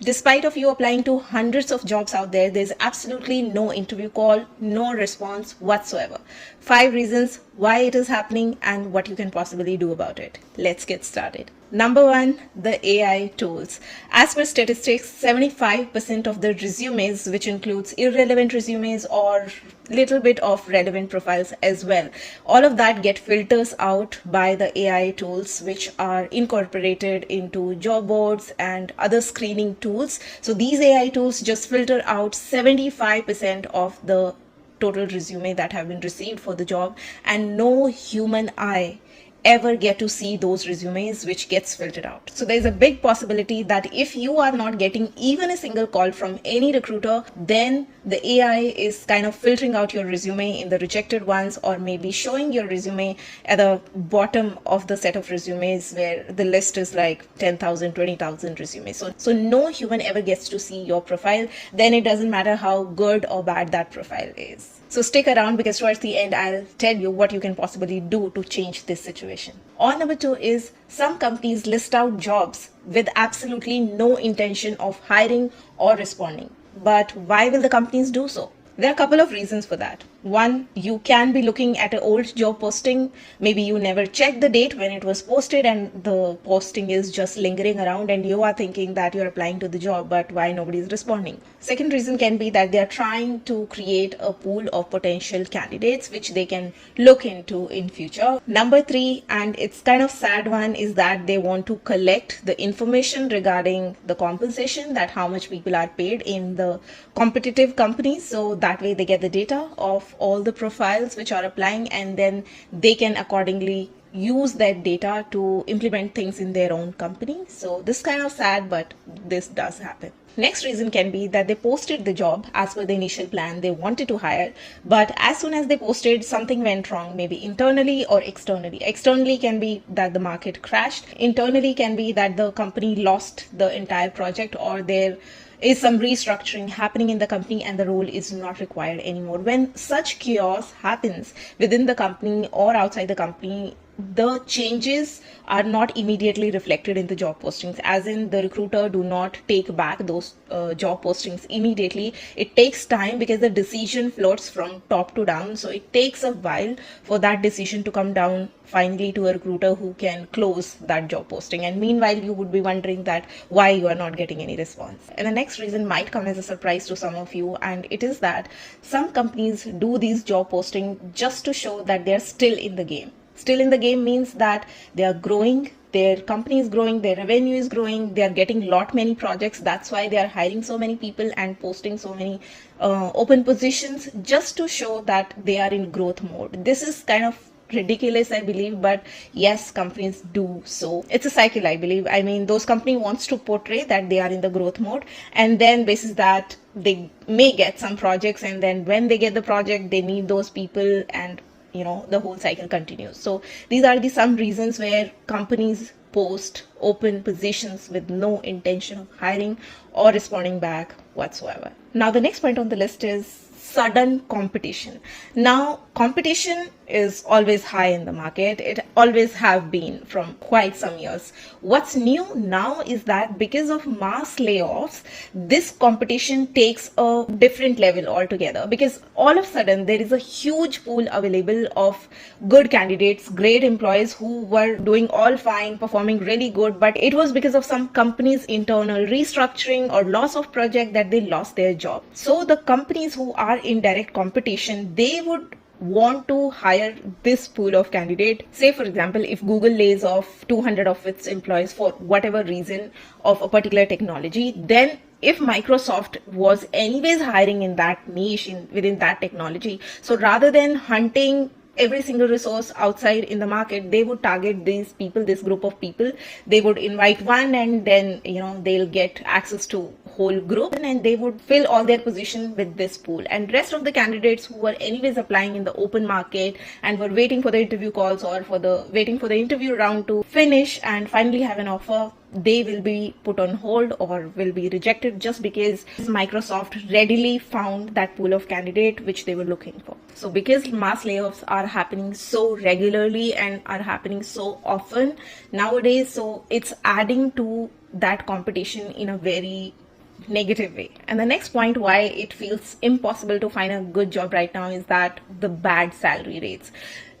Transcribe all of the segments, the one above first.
Despite of you applying to hundreds of jobs out there, there's absolutely no interview call, no response whatsoever. 5 reasons why it is happening and what you can possibly do about it. Let's get started. Number 1, the AI tools. As per statistics, 75% of the resumes, which includes irrelevant resumes or little bit of relevant profiles as well, all of that get filters out by the AI tools, which are incorporated into job boards and other screening tools. So these AI tools just filter out 75% of the total resume that have been received for the job, and no human eye ever get to see those resumes which gets filtered out. So there's a big possibility that if you are not getting even a single call from any recruiter, then the AI is kind of filtering out your resume in the rejected ones, or maybe showing your resume at the bottom of the set of resumes where the list is like 10,000, 20,000 resumes. So no human ever gets to see your profile. Then it doesn't matter how good or bad that profile is. So stick around, because towards the end, I'll tell you what you can possibly do to change this situation. Or number 2 is some companies list out jobs with absolutely no intention of hiring or responding. But why will the companies do so? There are a couple of reasons for that. One, you can be looking at an old job posting. Maybe you never checked the date when it was posted and the posting is just lingering around and you are thinking that you're applying to the job, but why nobody is responding? Second reason can be that they are trying to create a pool of potential candidates which they can look into in future. Number 3, and it's kind of sad one, is that they want to collect the information regarding the compensation, that how much people are paid in the competitive companies. So that way they get the data of all the profiles which are applying, and then they can accordingly use that data to implement things in their own company. So this is kind of sad, but this does happen. Next reason can be that they posted the job as per the initial plan they wanted to hire, but as soon as they posted, something went wrong, maybe internally or externally. Externally can be that the market crashed. Internally can be that the company lost the entire project, or there is some restructuring happening in the company and the role is not required anymore. When such chaos happens within the company or outside the company, the changes are not immediately reflected in the job postings, as in the recruiter do not take back those job postings immediately. It takes time because the decision floats from top to down. So it takes a while for that decision to come down finally to a recruiter who can close that job posting. And meanwhile, you would be wondering that why you are not getting any response. And the next reason might come as a surprise to some of you, and it is that some companies do these job posting just to show that they are still in the game. Still in the game means that they are growing, their company is growing, their revenue is growing, they are getting many projects. That's why they are hiring so many people and posting so many open positions, just to show that they are in growth mode. This is kind of ridiculous, I believe, but yes, companies do so. It's a cycle, I believe. I mean, those company wants to portray that they are in the growth mode, and then basis that they may get some projects, and then when they get the project, they need those people, and the whole cycle continues. So these are the some reasons where companies post open positions with no intention of hiring or responding back whatsoever. Now the next point on the list is sudden competition. Now competition is always high in the market. It always have been from quite some years. What's new now is that because of mass layoffs, this competition takes a different level altogether, because all of a sudden there is a huge pool available of good candidates, great employees who were doing all fine, performing really good, but it was because of some company's internal restructuring or loss of project that they lost their job. So the companies who are in direct competition, they would want to hire this pool of candidate. Say for example, if Google lays off 200 of its employees for whatever reason of a particular technology, then if Microsoft was anyways hiring in that niche within that technology, so rather than hunting every single resource outside in the market, they would target these people, this group of people. They would invite one, and then they'll get access to whole group, and they would fill all their position with this pool. And rest of the candidates who were anyways applying in the open market and were waiting for the interview calls or waiting for the interview round to finish and finally have an offer, they will be put on hold or will be rejected just because Microsoft readily found that pool of candidate which they were looking for. So because mass layoffs are happening so regularly and are happening so often nowadays, so it's adding to that competition in a very negative way. And the next point why it feels impossible to find a good job right now is that the bad salary rates.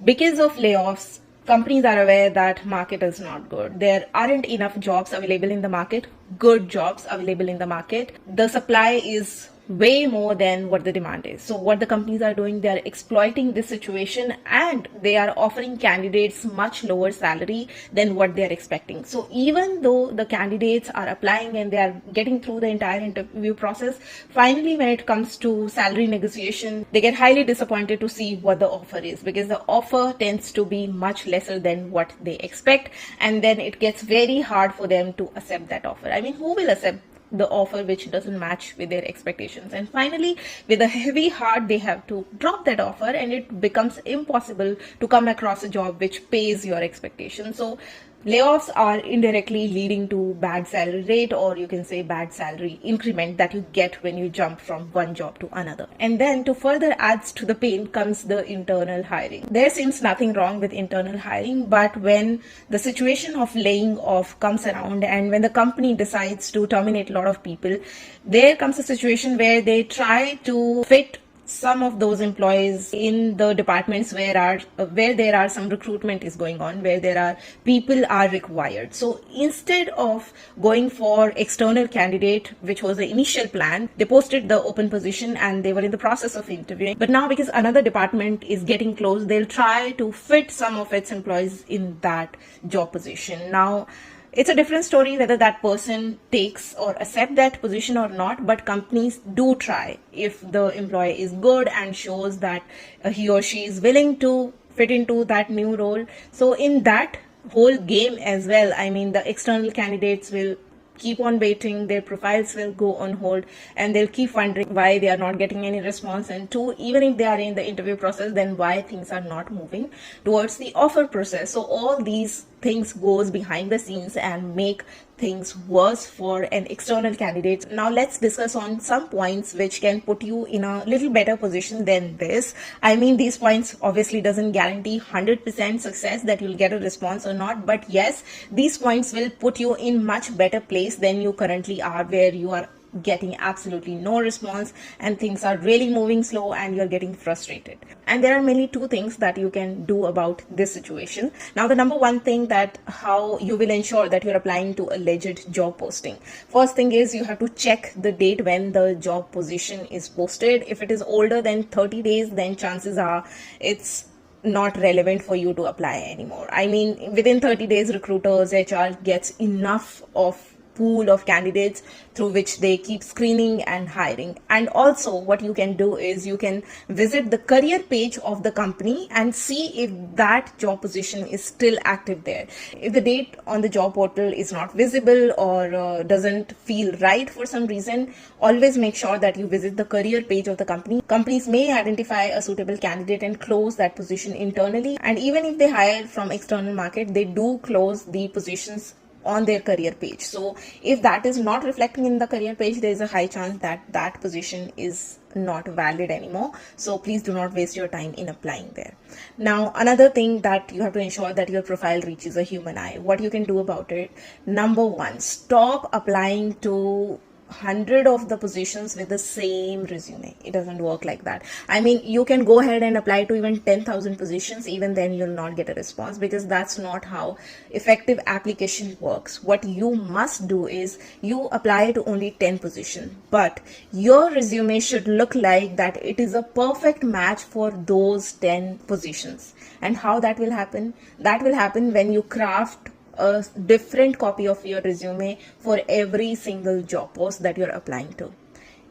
Because of layoffs, companies are aware that market is not good. There aren't enough jobs available in the market, good jobs available in the market. The supply is way more than what the demand is. So what the companies are doing, they are exploiting this situation and they are offering candidates much lower salary than what they are expecting. So even though the candidates are applying and they are getting through the entire interview process, finally when it comes to salary negotiation, they get highly disappointed to see what the offer is, because the offer tends to be much lesser than what they expect, and then it gets very hard for them to accept that offer. I mean, who will accept the offer which doesn't match with their expectations? And finally, with a heavy heart, they have to drop that offer, and it becomes impossible to come across a job which pays your expectations. So layoffs are indirectly leading to bad salary rate, or you can say bad salary increment that you get when you jump from one job to another. And then to further adds to the pain comes the internal hiring. There seems nothing wrong with internal hiring, but when the situation of laying off comes around and when the company decides to terminate a lot of people, there comes a situation where they try to fit some of those employees in the departments where there are some recruitment is going on, where there are people are required. So instead of going for external candidate, which was the initial plan, they posted the open position and they were in the process of interviewing. But now because another department is getting close, they'll try to fit some of its employees in that job position. Now it's a different story whether that person takes or accept that position or not, but companies do try if the employee is good and shows that he or she is willing to fit into that new role. So in that whole game as well, I mean, the external candidates will keep on waiting, their profiles will go on hold, and they'll keep wondering why they are not getting any response. And two, even if they are in the interview process, then why things are not moving towards the offer process. So all these things goes behind the scenes and make things worse for an external candidate. Now let's discuss on some points which can put you in a little better position than this. I mean, these points obviously doesn't guarantee 100% success that you'll get a response or not, but yes, these points will put you in much better place than you currently are, where you are getting absolutely no response and things are really moving slow and you're getting frustrated. And there are mainly two things that you can do about this situation. Now the number one thing, that how you will ensure that you're applying to a legit job posting. First thing is you have to check the date when the job position is posted. If it is older than 30 days, then chances are it's not relevant for you to apply anymore. I mean, within 30 days, recruiters, HR gets enough of pool of candidates through which they keep screening and hiring. And also what you can do is you can visit the career page of the company and see if that job position is still active there. If the date on the job portal is not visible or doesn't feel right for some reason, always make sure that you visit the career page of the company. Companies may identify a suitable candidate and close that position internally, and even if they hire from external market, they do close the positions on their career page. So if that is not reflecting in the career page, there is a high chance that that position is not valid anymore. So please do not waste your time in applying there. Now another thing that you have to ensure that your profile reaches a human eye. What you can do about it: number one, stop applying to 100 of the positions with the same resume. It doesn't work like that. I mean, you can go ahead and apply to even 10,000 positions, even then you'll not get a response, because that's not how effective application works. What you must do is you apply to only 10 positions, but your resume should look like that it is a perfect match for those 10 positions. And how that will happen? That will happen when you craft a different copy of your resume for every single job post that you're applying to.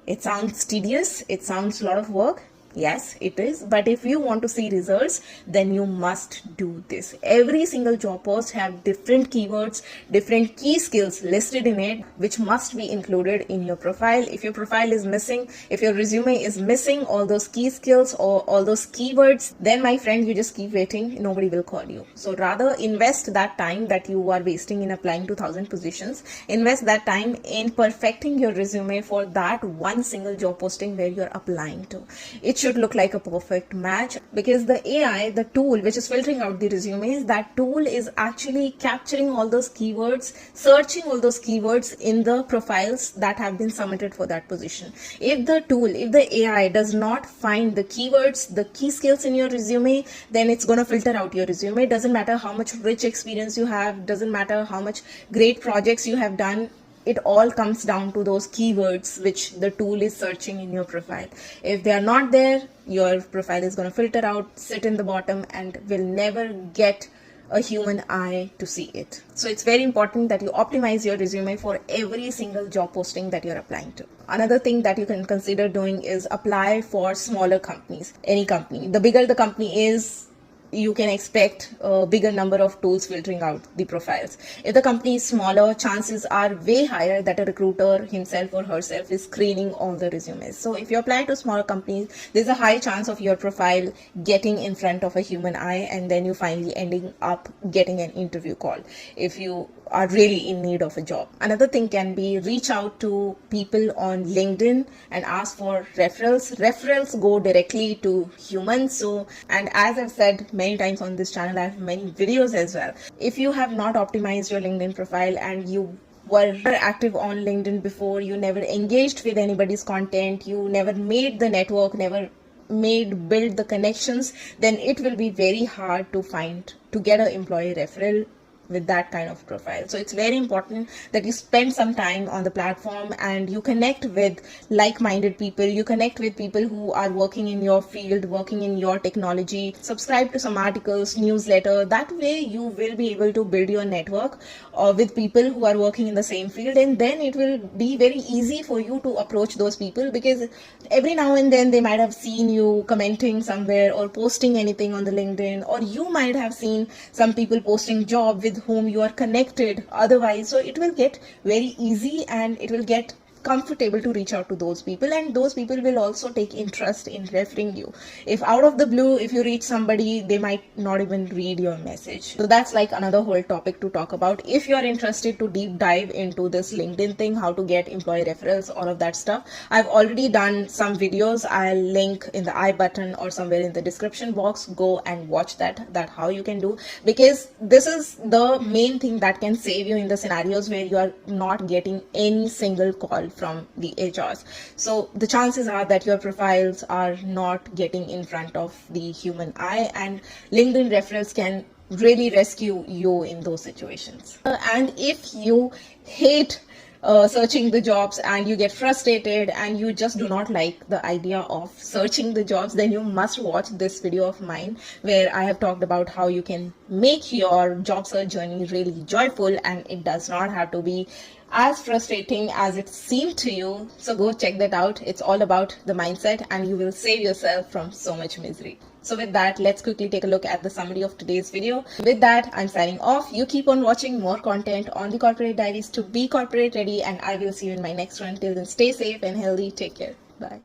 It sounds tedious, it sounds a lot of work. Yes, it is. But if you want to see results, then you must do this. Every single job post have different keywords, different key skills listed in it, which must be included in your profile. If your profile is missing, if your resume is missing all those key skills or all those keywords, then my friend, you just keep waiting. Nobody will call you. So rather invest that time that you are wasting in applying to 1,000 positions. Invest that time in perfecting your resume for that one single job posting where you're applying to. It should look like a perfect match, because the AI, the tool which is filtering out the resumes, that tool is actually capturing all those keywords, searching all those keywords in the profiles that have been submitted for that position. If the AI does not find the keywords, the key skills in your resume, then it's going to filter out your resume. Doesn't matter how much rich experience you have, doesn't matter how much great projects you have done, it all comes down to those keywords which the tool is searching in your profile. If they are not there, your profile is going to filter out, sit in the bottom, and will never get a human eye to see it. So it's very important that you optimize your resume for every single job posting that you're applying to. Another thing that you can consider doing is apply for smaller companies. Any company, the bigger the company is, you can expect a bigger number of tools filtering out the profiles. If the company is smaller, chances are way higher that a recruiter himself or herself is screening all the resumes. So if you apply to smaller companies, there's a high chance of your profile getting in front of a human eye, and then you finally ending up getting an interview call if you are really in need of a job. Another thing can be reach out to people on LinkedIn and ask for referrals. Referrals go directly to humans. So, and as I've said many times on this channel, I have many videos as well. If you have not optimized your LinkedIn profile and you were active on LinkedIn before, you never engaged with anybody's content, you never made the network, never build the connections, then it will be very hard to get an employee referral with that kind of profile. So it's very important that you spend some time on the platform and you connect with like-minded people, you connect with people who are working in your field, working in your technology, subscribe to some articles, newsletter. That way you will be able to build your network with people who are working in the same field, and then it will be very easy for you to approach those people, because every now and then they might have seen you commenting somewhere or posting anything on the LinkedIn, or you might have seen some people posting job with whom you are connected otherwise. So it will get very easy and it will get comfortable to reach out to those people, and those people will also take interest in referring you. If out of the blue, if you reach somebody, they might not even read your message. So that's like another whole topic to talk about. If you're interested to deep dive into this LinkedIn thing, how to get employee referrals, all of that stuff, I've already done some videos. I'll link in the I button or somewhere in the description box. Go and watch that how you can do, because this is the main thing that can save you in the scenarios where you are not getting any single call from the HRs. So the chances are that your profiles are not getting in front of the human eye, and LinkedIn referrals can really rescue you in those situations. And if you hate searching the jobs and you get frustrated and you just do not like the idea of searching the jobs, then you must watch this video of mine where I have talked about how you can make your job search journey really joyful, and it does not have to be as frustrating as it seemed to you. So go check that out. It's all about the mindset and you will save yourself from so much misery. So with that, let's quickly take a look at the summary of today's video. With that, I'm signing off. You keep on watching more content on the Corporate Diaries to be corporate ready, and I will see you in my next one. Till then, stay safe and healthy. Take care.